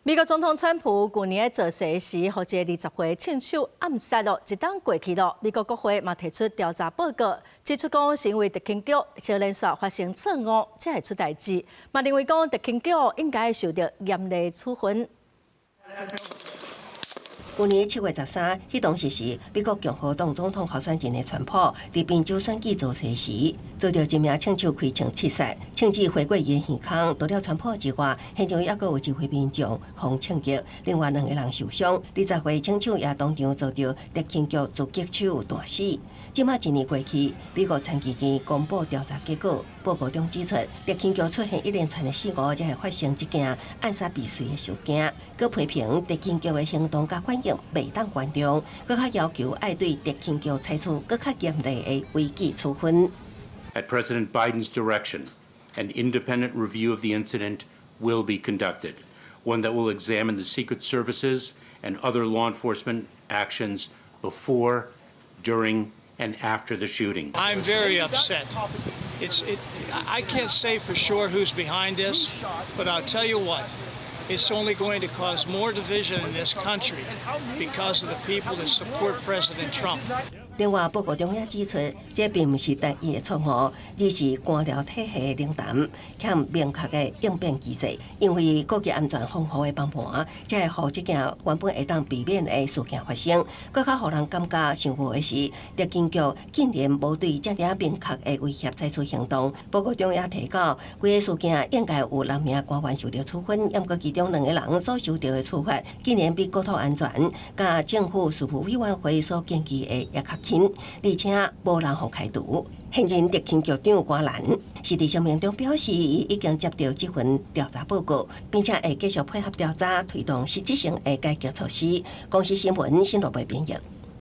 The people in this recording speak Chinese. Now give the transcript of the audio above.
美国总统川普去年在做事时，予一个20岁枪手暗杀了，一档过去了。美国国会嘛提出调查报告，指出讲是因为特勤局少年时发生错误，才会出代志。嘛认为讲特勤局应该受到严厉处分。去年7月13日，迄当时是美国共和党总统候选人的川普伫宾州选举造势时，遭到一名枪手开枪刺杀，枪支飞过伊的耳孔，除了川普之外，现场还阁有一位民众遭枪击，另外2个人受伤。20岁枪手也当场遭到特勤局狙击手弹死。即马1年过去，美国参议院公布调查结果，报告中指出，特勤局出现一连串的失误，才会发生这件暗杀未遂的事件。佮批评特勤局的行动甲反应袂当关重，佮较要求爱对特勤局采取佮较严厉的违纪处分。At President Biden's direction, an independent review of the incident will be conducted, one that will examine the Secret Services and other law enforcement actions before, during, and after the shooting. I'm very upset. I can't say for sure who's behind this, but I'll tell you what. It's only going to cause more division in this country because of the people that support President Trump. 另外，报告中也指出，这并不是单一的错误，而是官僚体系的冷淡，欠明确的应变机制。因为国际安全防护的帮忙，才会让这件原本会当避免的事件发生。更较让人感觉想无的是，特勤局竟然无对这样明确的威胁采取行动。报告中也提到，规个事件应该有2名官员受到处分，不过其中2个人所受到的处罚，竟然比国土安全甲政府司法委员会所建议的也较轻，而且无人互开除。现任特勤局长关兰是伫声明中表示，伊已经接到这份调查报告，并且会继续配合调查，推动实质性的改革措施。公司新闻新罗贝编译。